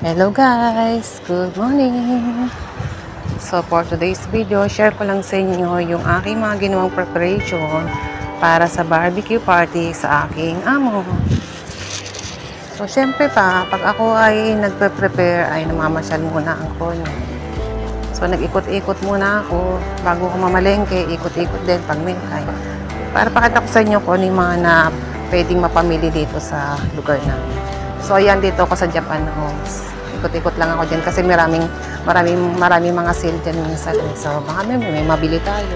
Hello guys! Good morning! So for today's video, share ko lang sa inyo yung aking mga ginawang preparation para sa barbecue party sa aking amo. So syempre pag ako ay nagpe-prepare ay namamasyal muna ako. So nag-ikot-ikot muna ako bago ko mamalengke, ikot-ikot din pag may time. Para pakita ko sa inyo kung ano yung mga na pwedeng mapamili dito sa lugar namin. So ayan, dito ako sa Japan Homes. Ikot-ikot lang ako dyan kasi maraming mga sale dyan minsan. So baka may mabili tayo.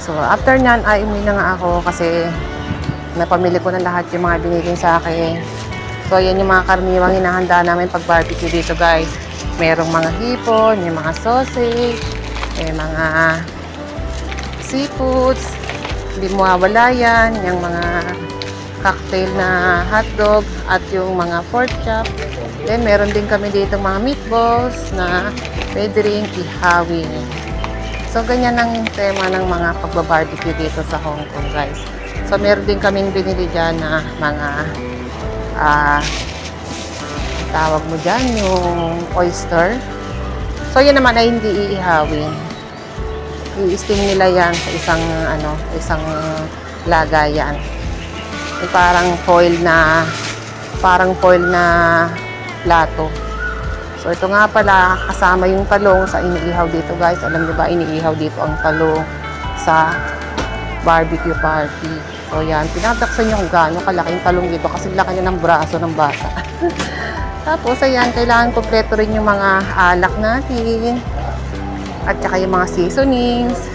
So after nyan ay umuwi na nga ako kasi napamili ko na lahat yung mga binigay sa akin. So ayan yung mga karaniwang hinahanda namin pag barbecue dito guys. Merong mga hipon, yung mga sausage, may mga seafoods, hindi mawawala yan, yung mga cocktail na hotdog at yung mga pork chop. Then meron din kami dito mga meatballs na pwede rin ihawin. So ganyan ang tema ng mga pagbabarbecue dito sa Hong Kong guys. So meron din kaming binili dyan na mga tawag mo dyan yung oyster. So yan naman ay hindi iihawin. I-steam nila yan sa isang lagayan. Parang foil na plato. So ito nga pala kasama yung talong sa iniihaw dito guys. Alam niyo ba iniihaw dito ang talong sa barbecue party. So yan, tinataksan niyo kung gaano kalaking talong dito kasi laki niya ng braso ng bata. Tapos ayan, kailangan kompleto rin yung mga alak natin at saka yung mga seasonings.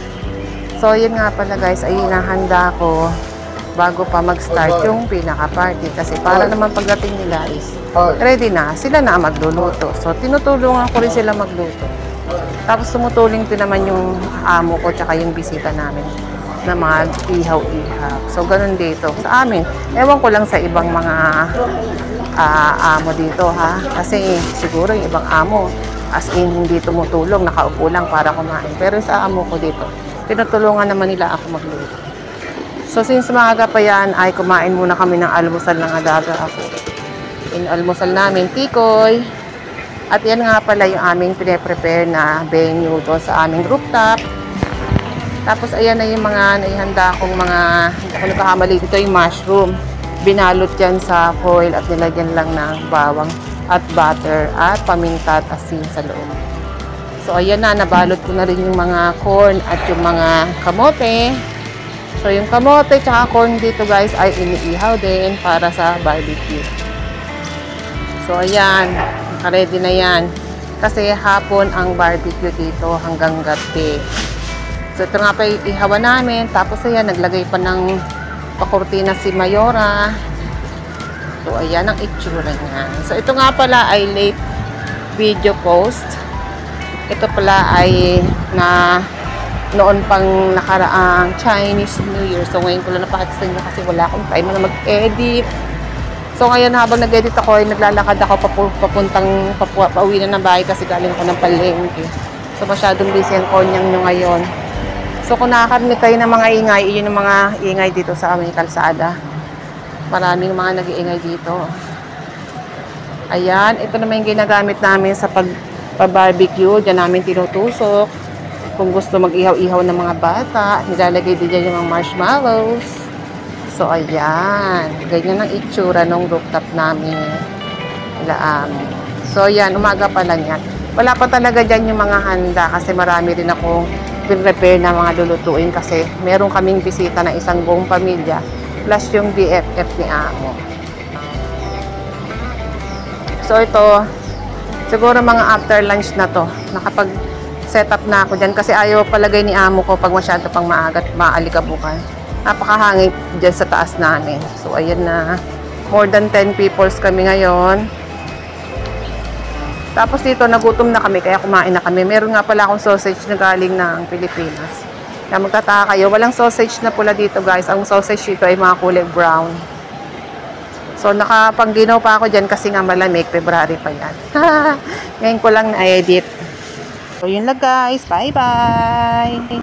So yan nga pala guys, ay hinahanda ko bago pa mag-start yung pinaka-party. Kasi para naman pagdating nila is ready na. Sila na magluluto. So, tinutulungan ko rin sila magluto. Tapos, tumutulong din naman yung amo ko tsaka yung bisita namin na mag-ihaw-ihaw. So, ganun dito. Sa amin, ewan ko lang sa ibang mga amo dito ha. Kasi siguro yung ibang amo, as in, hindi tumutulong, nakaupo lang para kumain. Pero sa amo ko dito, tinutulungan naman nila ako magluto. So, since maaga pa yan, ay kumain muna kami ng almusal ng agaga ako. Yung almusal namin, tikoy. At yan nga pala yung aming pine-prepare na venue doon sa aming rooftop. Tapos, ayan na yung mga naihanda kong mga, hindi ako nagkakamali dito, yung mushroom. Binalot yan sa foil at nilagyan lang ng bawang at butter at paminta at asin sa loob. So, ayan na, nabalot ko na rin yung mga corn at yung mga kamote. So, yung kamote tsaka corn dito guys ay iniihaw din para sa barbecue. So, ayan. Naka-ready na yan. Kasi hapon ang barbecue dito hanggang gabi. So, ito nga pa ihawa namin. Tapos, ayan, naglagay pa ng pakurtina si Mayora. So, ayan ang itsura niya. So, ito nga pala ay late video post. Ito pala ay noon pang nakaraang Chinese New Year. So, ngayon ko lang napakita sa inyo kasi wala akong time na mag-edit. So, ngayon habang nag-edit ako, ay naglalakad ako pauwi na ng bahay kasi galing ako ng palengke. So, masyadong busy ang konyang nyo ngayon. So, kung nakakarinig kayo ng mga ingay, yun yung mga ingay dito sa aming kalsada. Maraming mga nag-iingay dito. Ayan, ito naman yung ginagamit namin sa pag-barbecue. Diyan namin tinutusok. Kung gusto mag-ihaw-ihaw ng mga bata, nilalagay din dyan yung mga marshmallows. So, ayan. Ganyan ang itsura ng rooftop namin. So, ayan. Umaga pa lang yan. Wala pa talaga dyan yung mga handa kasi marami rin akong prepare na mga lulutuin kasi meron kaming bisita na isang buong pamilya plus yung BFF ni Amo. So, ito siguro mga after lunch na to. Set up na ako dyan kasi ayaw palagay ni amo ko pag masyado pang maaga at maalikabukan. Napakahangin dyan sa taas namin. So, ayan na. More than 10 peoples kami ngayon. Tapos dito, nagutom na kami kaya kumain na kami. Meron nga pala akong sausage na galing ng Pilipinas. Kaya magtataka kayo, walang sausage na pula dito guys. Ang sausage dito ay mga kulay brown. So, nakapangginaw pa ako dyan kasi nga malamig. February pa yan. Ngayon ko lang na-edit. So, yun lang guys. Bye-bye!